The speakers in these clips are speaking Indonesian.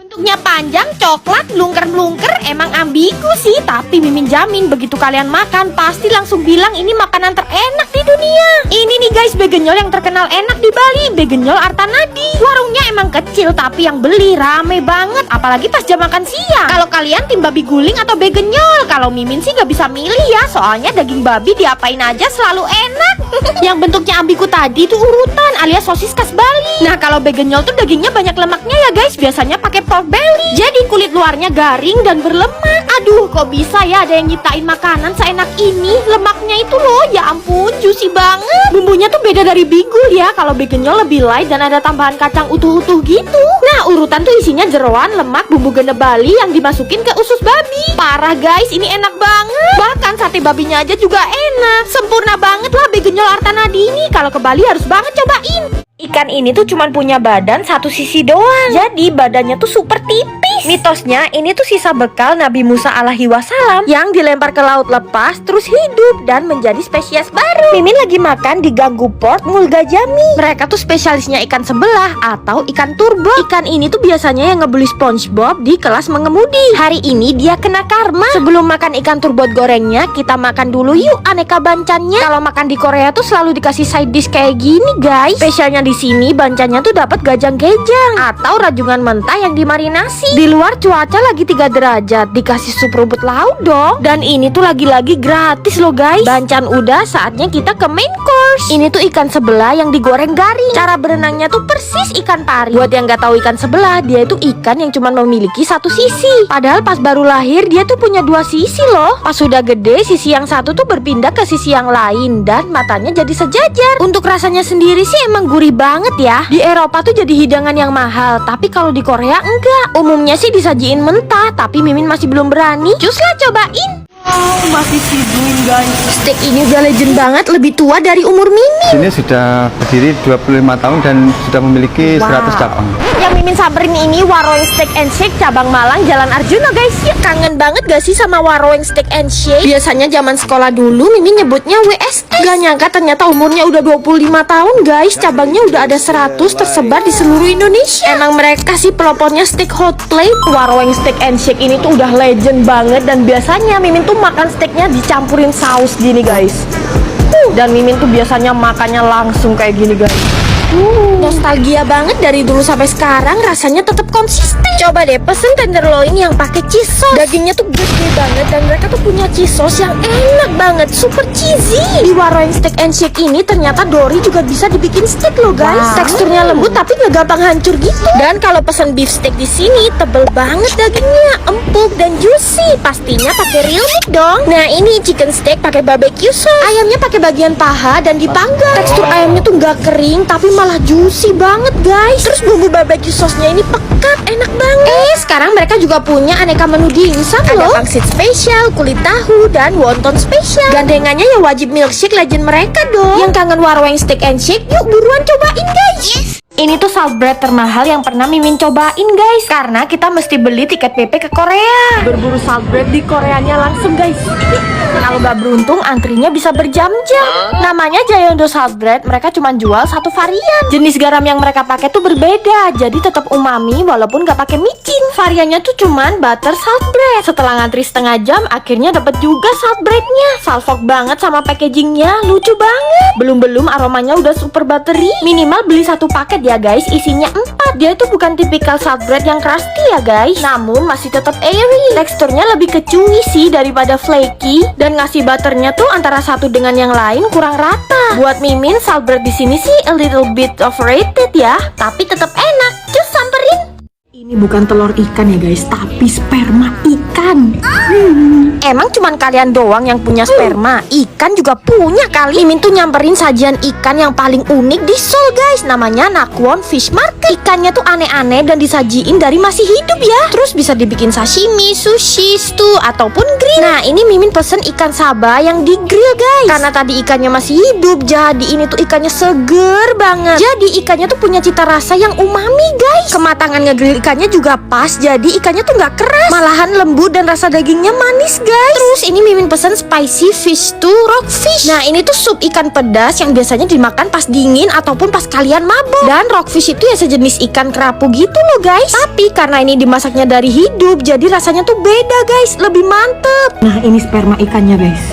Bentuknya panjang, coklat, melungker-melungker, emang ambigu sih. Tapi Mimin jamin begitu kalian makan pasti langsung bilang ini makanan terenak di dunia. Ini nih guys, begenyol yang terkenal enak di Bali, begenyol Artanadi. Warungnya emang kecil tapi yang beli rame banget, apalagi pas jam makan siang. Kalau kalian tim babi guling atau begenyol, kalau Mimin sih gak bisa milih ya, soalnya daging babi diapain aja selalu enak. Yang bentuknya ambigu tadi itu urutan alias sosis khas Bali. Nah kalau begenyol tuh dagingnya banyak lemaknya ya guys, biasanya pakai pork belly. Jadi kulit luarnya garing dan berlemak. Aduh, kok bisa ya ada yang nyiptain makanan seenak ini? Lemaknya itu loh, ya ampun, juicy banget. Bumbunya tuh beda dari bigul ya. Kalau begenyol lebih light dan ada tambahan kacang utuh-utuh gitu. Nah, urutan tuh isinya jeroan, lemak, bumbu gene Bali yang dimasukin ke usus babi. Parah guys, ini enak banget. Bahkan sate babinya aja juga enak. Sempurna banget lah begenyol Artanadi ini. Kalau ke Bali harus banget cobain. Ikan ini tuh cuman punya badan satu sisi doang. Jadi badannya tuh super tipis. Mitosnya ini tuh sisa bekal Nabi Musa alaihi wasallam yang dilempar ke laut lepas terus hidup dan menjadi spesies baru. Mimin lagi makan di Ganggu Port Mulgajami. Mereka tuh spesialisnya ikan sebelah atau ikan turbo. Ikan ini tuh biasanya yang ngebeli SpongeBob di kelas mengemudi. Hari ini dia kena karma. Sebelum makan ikan turbo gorengnya, kita makan dulu yuk aneka bancannya. Kalau makan di Korea tuh selalu dikasih side dish kayak gini guys. Spesialnya di sini bancannya tuh dapat gajang-gejang atau rajungan mentah yang dimarinasi. Di luar cuaca lagi 3 derajat, dikasih sup rumput laut dong. Dan ini tuh lagi-lagi gratis loh guys. Bancan udah, saatnya kita ke main course. Ini tuh ikan sebelah yang digoreng garing. Cara berenangnya tuh persis ikan pari. Buat yang gak tahu ikan sebelah, dia itu ikan yang cuma memiliki satu sisi. Padahal pas baru lahir dia tuh punya 2 sisi loh. Pas sudah gede, sisi yang satu tuh berpindah ke sisi yang lain dan matanya jadi sejajar. Untuk rasanya sendiri sih emang gurih banget ya. Di Eropa tuh jadi hidangan yang mahal, tapi kalau di Korea enggak. Umumnya sih disajiin mentah, tapi Mimin masih belum berani. Cus lah cobain. Oh, masih siduin guys. Steak ini udah legend banget, lebih tua dari umur Mimin. Sini sudah berdiri 25 tahun dan sudah memiliki 100 cabang. Yang Mimin samperin ini Waroeng Steak and Shake cabang Malang, Jalan Arjuna guys. Ya kangen banget gak sih sama Waroeng Steak and Shake? Biasanya zaman sekolah dulu Mimin nyebutnya WSS. Gak nyangka ternyata umurnya udah 25 tahun guys. Cabangnya udah ada 100 tersebar di seluruh Indonesia. Emang mereka sih pelopornya steak hot plate. Waroeng Steak and Shake ini tuh udah legend banget. Dan biasanya Mimin tuh makan steaknya dicampurin saus gini guys. Dan Mimin tuh biasanya makannya langsung kayak gini guys. Nostalgia banget, dari dulu sampai sekarang rasanya tetap konsisten. Coba deh pesen tenderloin yang pakai cheese sauce. Dagingnya tuh gede banget dan mereka tuh punya cheese sauce yang enak banget, super cheesy. Di Waroeng Steak and Shake ini ternyata dori juga bisa dibikin steak loh guys. Teksturnya lembut tapi nggak gampang hancur gitu. Dan kalau pesen beef steak di sini tebel banget dagingnya, empuk dan juicy. Pastinya pakai real meat dong. Nah ini chicken steak pakai barbecue sauce. Ayamnya pakai bagian paha dan dipanggang. Tekstur ayamnya tuh nggak kering tapi malah juicy banget guys. Terus bumbu barbecue sauce-nya ini pekat, enak banget. Sekarang mereka juga punya aneka menu dimsum loh. Ada pangsit spesial, kulit tahu, dan wonton spesial. Gandengannya ya wajib milkshake legend mereka dong. Yang kangen Waroeng Steak and Shake, yuk buruan cobain guys. Ini tuh salt bread termahal yang pernah Mimin cobain guys. Karena kita mesti beli tiket PP ke Korea. Berburu salt bread di Koreanya langsung guys. Kalau gak beruntung antrinya bisa berjam-jam. Namanya Jayondo Salt Bread. Mereka cuma jual satu varian. Jenis garam yang mereka pakai tuh berbeda, jadi tetap umami walaupun gak pakai micin. Variannya tuh cuman butter salt bread. Setelah ngantri setengah jam, akhirnya dapat juga salt breadnya. Salfok banget sama packagingnya, lucu banget. Belum aromanya udah super buttery. Minimal beli satu paket ya guys, isinya 4. Dia itu bukan tipikal salt bread yang crusty ya guys, namun masih tetap airy. Teksturnya lebih ke chewy sih daripada flaky. Dan ngasih butternya tuh antara satu dengan yang lain kurang rata. Buat Mimin salt bread di sini sih a little bit overrated ya, tapi tetap enak. Cus samperin. Ini bukan telur ikan ya guys, tapi sperma ikan. Emang cuman kalian doang yang punya sperma? Ikan juga punya kali. Mimin tuh nyamperin sajian ikan yang paling unik di Seoul guys. Namanya Nakwon Fish Market. Ikannya tuh aneh-aneh dan disajiin dari masih hidup ya. Terus bisa dibikin sashimi, sushi, stew, ataupun grill. Nah ini Mimin pesen ikan saba yang di grill guys. Karena tadi ikannya masih hidup, jadi ini tuh ikannya seger banget. Jadi ikannya tuh punya cita rasa yang umami guys. Kematangan ngegrill ikannya juga pas, jadi ikannya tuh gak keras, malahan lembut lembut dan rasa dagingnya manis guys. Terus ini Mimin pesen spicy fish stew rockfish. Nah ini tuh sup ikan pedas yang biasanya dimakan pas dingin ataupun pas kalian mabok. Dan rockfish itu ya sejenis ikan kerapu gitu loh guys. Tapi karena ini dimasaknya dari hidup, jadi rasanya tuh beda guys, lebih mantep. Nah ini sperma ikannya guys.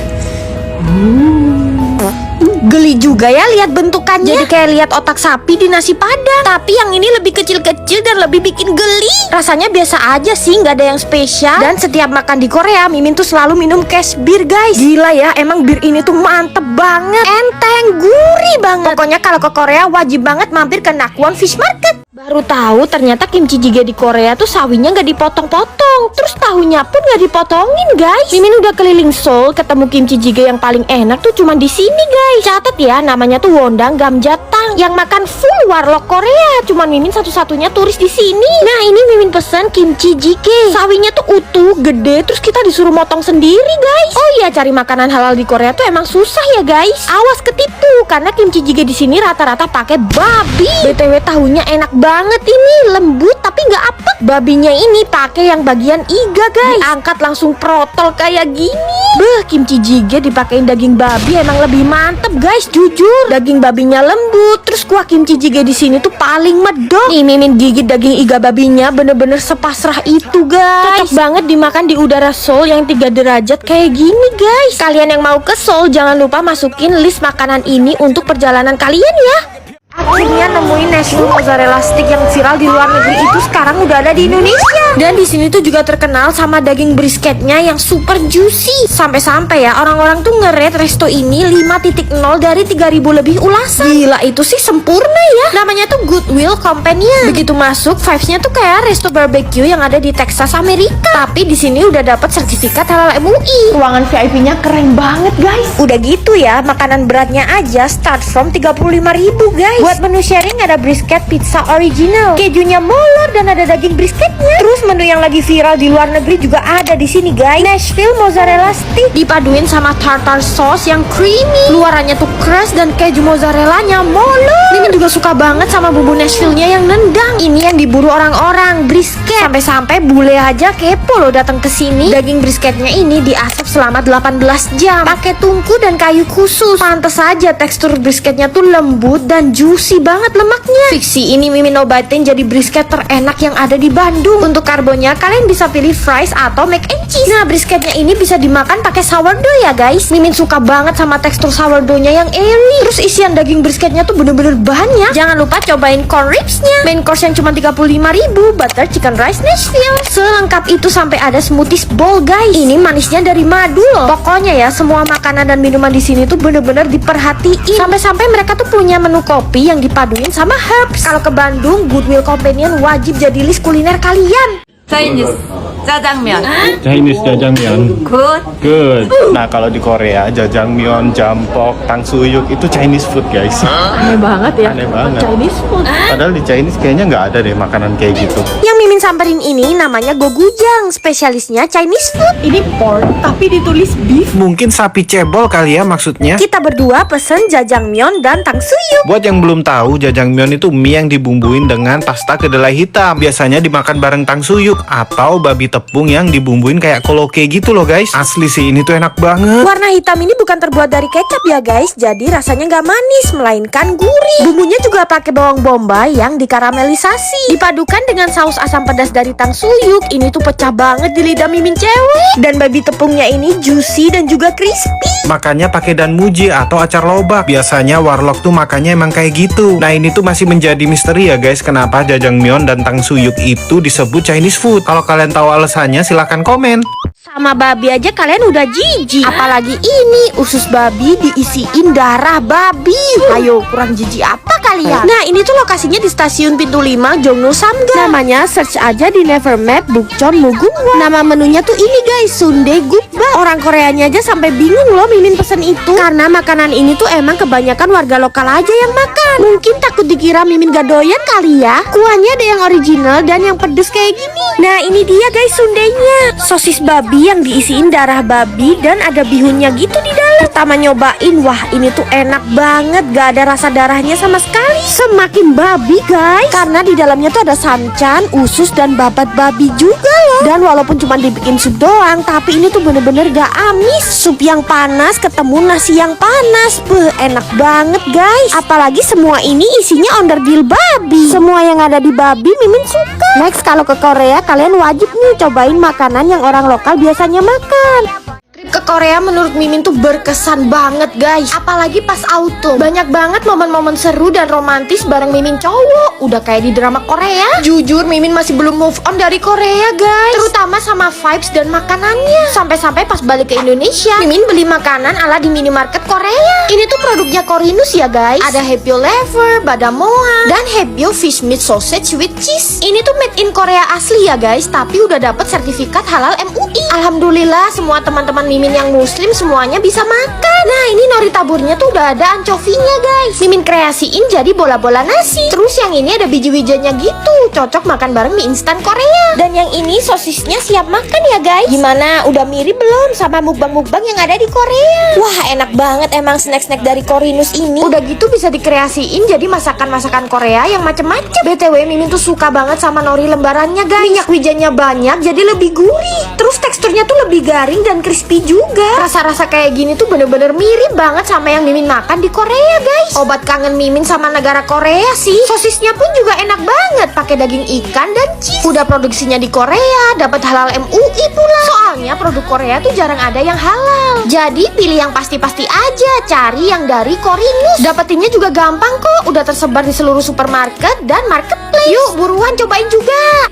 Geli juga ya lihat bentukannya. Jadi kayak lihat otak sapi di nasi padang. Tapi yang ini lebih kecil-kecil dan lebih bikin geli. Rasanya biasa aja sih, nggak ada yang spesial. Dan setiap makan di Korea, Mimin tuh selalu minum cash beer guys. Gila ya, emang bir ini tuh mantep banget. Enteng, gurih banget. Pokoknya kalau ke Korea wajib banget mampir ke Nakwon Fish Market. Baru tahu ternyata kimchi jjigae di Korea tuh sawinya nggak dipotong-potong. Terus tahunya pun nggak dipotongin guys. Mimin udah keliling Seoul, ketemu kimchi jjigae yang paling enak tuh cuma di sini guys. Catat ya, namanya tuh Wondang Gamjatang yang makan full warlock Korea. Cuman Mimin satu-satunya turis di sini. Nah ini Mimin pesen kimchi jjigae. Sawinya tuh utuh, gede, terus kita disuruh motong sendiri guys. Oh iya, cari makanan halal di Korea tuh emang susah ya guys. Awas ketipu karena kimchi jjigae di sini rata-rata pakai babi. BTW tahunya enak banget ini, lembut tapi nggak apek. Babinya ini pakai yang bagian iga guys. Diangkat langsung protol kayak gini. Beh, kimchi jjigae dipakein daging babi emang lebih mantep guys, jujur. Daging babinya lembut, terus kuah kimchi jjigae di sini tuh paling medok. Nih Mimin gigit daging iga babinya bener-bener sepasrah itu guys. Cocok banget dimakan di udara Seoul yang 3 derajat kayak gini guys. Kalian yang mau ke Seoul jangan lupa masukin list makanan ini untuk perjalanan kalian ya. Akhirnya nemuin Nashville mozzarella stick yang viral di luar negeri itu sekarang udah ada di Indonesia. Dan di sini tuh juga terkenal sama daging brisketnya yang super juicy. Sampai-sampai ya orang-orang tuh nge-rate resto ini 5.0 dari 3.000 lebih ulasan. Gila itu sih sempurna ya. Namanya tuh Goodwill Companion. Begitu masuk vibes-nya tuh kayak resto barbecue yang ada di Texas Amerika. Tapi di sini udah dapat sertifikat halal MUI. Ruangan VIP-nya keren banget guys. Udah gitu ya, makanan beratnya aja start from 35.000 guys. Buat menu sharing ada brisket pizza original, kejunya molor dan ada daging brisketnya. Terus menu yang lagi viral di luar negeri juga ada di sini guys. Nashville mozzarella stick dipaduin sama tartar sauce yang creamy. Luarannya tuh crust dan keju mozzarellanya molor. Mimin juga suka banget sama bumbu Nashville-nya yang nendang. Ini yang diburu orang-orang, brisket. Sampai-sampai bule aja kepo loh datang ke sini. Daging brisketnya ini diasap selama 18 jam pakai tungku dan kayu khusus. Pantes aja tekstur brisketnya tuh lembut dan juicy banget lemaknya. Fiksi ini Mimin obatin jadi brisket terenak yang ada di Bandung. Untuk karbonnya kalian bisa pilih fries atau mac and cheese. Nah brisketnya ini bisa dimakan pakai sourdough ya guys. Mimin suka banget sama tekstur sourdough-nya yang airy. Terus isian daging brisketnya tuh bener-bener banyak. Jangan lupa cobain corn ribs-nya. Main course yang cuma 35.000, butter chicken rice Nashville. Selengkap itu sampai ada smoothies bowl guys. Ini manisnya dari madu loh. Pokoknya ya semua makanan dan minuman di sini tuh bener-bener diperhatiin. Sampai-sampai mereka tuh punya menu kopi yang dipaduin sama herbs. Kalau ke Bandung, Goodwill Companion wajib jadi list kuliner kalian. Chinese jajangmyeon. Chinese jajangmyeon. Good. Good. Nah kalau di Korea jajangmyeon, jampok, tangsuyuk itu Chinese food guys. Aneh banget ya. Aneh banget. Chinese food. Padahal di Chinese kayaknya nggak ada deh makanan kayak gitu. Yang Mimin samperin ini namanya Gogujang, spesialisnya Chinese food. Ini pork tapi ditulis beef. Mungkin sapi cebol kali ya maksudnya. Kita berdua pesen jajangmyeon dan tangsuyuk. Buat yang belum tahu, jajangmyeon itu mie yang dibumbuin dengan pasta kedelai hitam. Biasanya dimakan bareng tangsuyuk atau babi tepung yang dibumbuin kayak koloke gitu loh guys. Asli sih ini tuh enak banget. Warna hitam ini bukan terbuat dari kecap ya guys, jadi rasanya nggak manis melainkan gurih. Bumbunya juga pakai bawang bombay yang dikaramelisasi. Dipadukan dengan saus asam pedas dari tangsuyuk, ini tuh pecah banget di lidah Mimin cewek. Dan babi tepungnya ini juicy dan juga crispy. Makanya pakai danmuji atau acar lobak. Biasanya warlock tuh makannya emang kayak gitu. Nah ini tuh masih menjadi misteri ya guys, kenapa jajangmyeon dan tangsuyuk itu disebut Chinese food. Kalau kalian tahu alasannya silahkan komen. Sama babi aja kalian udah jijik, apalagi ini usus babi diisiin darah babi. Ayo kurang jijik apa kalian? Nah ini tuh lokasinya di stasiun Pintu 5 Jongno Samga. Namanya search aja di Nevermap Bukchon Mugungwa. Nama menunya tuh ini guys, Sundae Gukbap. Orang Koreanya aja sampai bingung loh Mimin pesen itu, karena makanan ini tuh emang kebanyakan warga lokal aja yang makan. Mungkin takut dikira Mimin gak doyan kali ya. Kuahnya ada yang original dan yang pedes kayak gini. Nah ini dia guys sundaenya, sosis babi yang diisiin darah babi dan ada bihunnya gitu di dalam. Pertama nyobain, wah ini tuh enak banget, gak ada rasa darahnya sama sekali. Semakin babi guys, karena di dalamnya tuh ada sancan, usus dan babat babi juga loh. Dan walaupun cuma dibikin sup doang, tapi ini tuh bener-bener gak amis. Sup yang panas ketemu nasi yang panas, enak banget guys. Apalagi semua ini isinya onderdil babi. Semua yang ada di babi Mimin suka. Next, kalau ke Korea kalian wajib nih cobain makanan yang orang lokal biasanya makan. Trip ke Korea menurut Mimin tuh berkesan banget guys. Apalagi pas autumn, banyak banget momen-momen seru dan romantis bareng Mimin cowok. Udah kayak di drama Korea. Jujur Mimin masih belum move on dari Korea guys, terutama sama vibes dan makanannya. Sampai-sampai pas balik ke Indonesia, Mimin beli makanan ala di minimarket Korea. Ini tuh produknya Korinus ya guys. Ada Happy Lever, Badamoa, dan Happy Fish Meat Sausage with Cheese. Ini tuh made in Korea asli ya guys, tapi udah dapet sertifikat halal MUI. Alhamdulillah semua teman-teman Mimin yang muslim semuanya bisa makan. Nah ini nori taburnya tuh udah ada ancovinya guys. Mimin kreasiin jadi bola-bola nasi. Terus yang ini ada biji wijanya gitu, cocok makan bareng mie instan Korea. Dan yang ini sosisnya siap makan ya guys. Gimana, udah mirip belum sama mukbang-mukbang yang ada di Korea? Wah enak banget emang snack-snack dari Korinus ini. Udah gitu bisa dikreasiin jadi masakan-masakan Korea yang macem-macem. BTW Mimin tuh suka banget sama nori lembarannya guys. Minyak wijanya banyak jadi lebih gurih. Terus teksturnya tuh lebih garing dan crispy juga. Rasa-rasa kayak gini tuh bener-bener mirip banget sama yang Mimin makan di Korea guys. Obat kangen Mimin sama negara Korea sih. Sosisnya pun juga enak banget, pakai daging ikan dan cheese. Udah produksinya di Korea, dapat halal MUI pula. Soalnya produk Korea tuh jarang ada yang halal. Jadi pilih yang pasti-pasti aja, cari yang dari Korinus. Dapetinnya juga gampang kok, udah tersebar di seluruh supermarket dan marketplace. Yuk buruan cobain juga.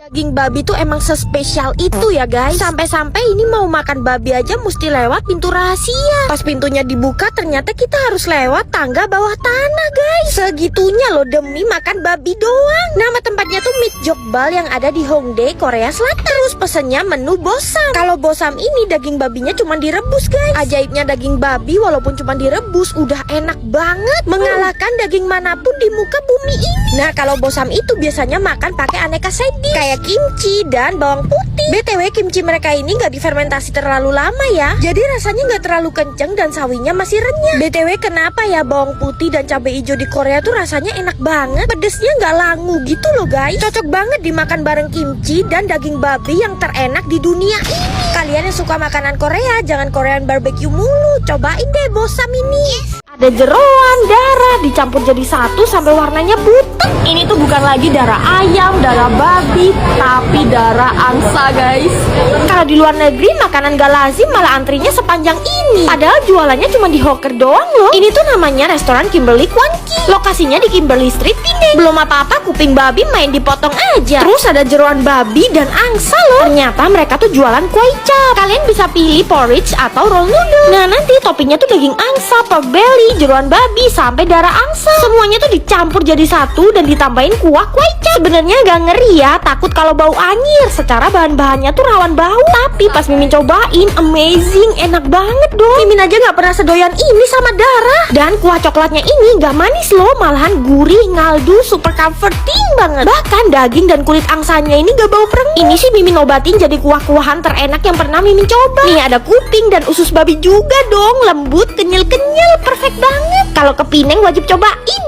Daging babi tuh emang sespesial itu ya guys. Sampai-sampai ini mau makan babi aja mesti lewat pintu rahasia. Pas pintunya dibuka ternyata kita harus lewat tangga bawah tanah guys. Segitunya loh demi makan babi doang. Nama tempatnya tuh Meat Jokbal yang ada di Hongdae, Korea Selatan. Terus pesennya menu bosam. Kalau bosam ini daging babinya cuma direbus guys. Ajaibnya daging babi walaupun cuma direbus udah enak banget, mengalahkan daging manapun di muka bumi ini. Nah kalau bosam itu biasanya makan pakai aneka side dish kayak kimchi dan bawang putih. BTW kimchi mereka ini nggak difermentasi terlalu lama ya, jadi rasanya nggak terlalu kenceng dan sawinya masih renyah. BTW kenapa ya bawang putih dan cabai hijau di Korea tuh rasanya enak banget, pedesnya nggak langu gitu loh guys. Cocok banget dimakan bareng kimchi dan daging babi yang terenak di dunia ini. Kalian yang suka makanan Korea, jangan Korean barbecue mulu, cobain deh bosam ini. Ada jeroan, darah dicampur jadi satu sampai warnanya putih. Ini tuh bukan lagi darah ayam, darah babi, tapi darah angsa guys. Kalau di luar negeri makanan gak lazim malah antrinya sepanjang ini. Padahal jualannya cuma di hawker doang loh. Ini tuh namanya restoran Kimberly Kwanki. Lokasinya di Kimberly Street Pineng. Belum apa-apa kuping babi main dipotong aja. Terus ada jeroan babi dan angsa loh. Ternyata mereka tuh jualan kuay chap. Kalian bisa pilih porridge atau roll noodle. Nah nanti toppingnya tuh daging angsa, pork belly, jeroan babi sampai darah angsa. Semuanya tuh dicampur jadi satu dan ditambahin kuah kuay chap. Sebenarnya agak ngeri ya, takut kalau bau anyir. Secara bahan-bahannya tuh rawan bau, tapi pas Mimin cobain amazing, enak banget dong. Mimin aja nggak pernah sedoyan ini sama darah. Dan kuah coklatnya ini nggak manis loh, malahan gurih, ngaldu, super comforting banget. Bahkan daging dan kulit angsanya ini nggak bau perengin. Ini sih Mimin obatin jadi kuah-kuahan terenak yang pernah Mimin coba. Nih ada kuping dan usus babi juga dong, lembut, kenyal-kenyal, perfect banget. Kalau ke Pineng wajib cobain.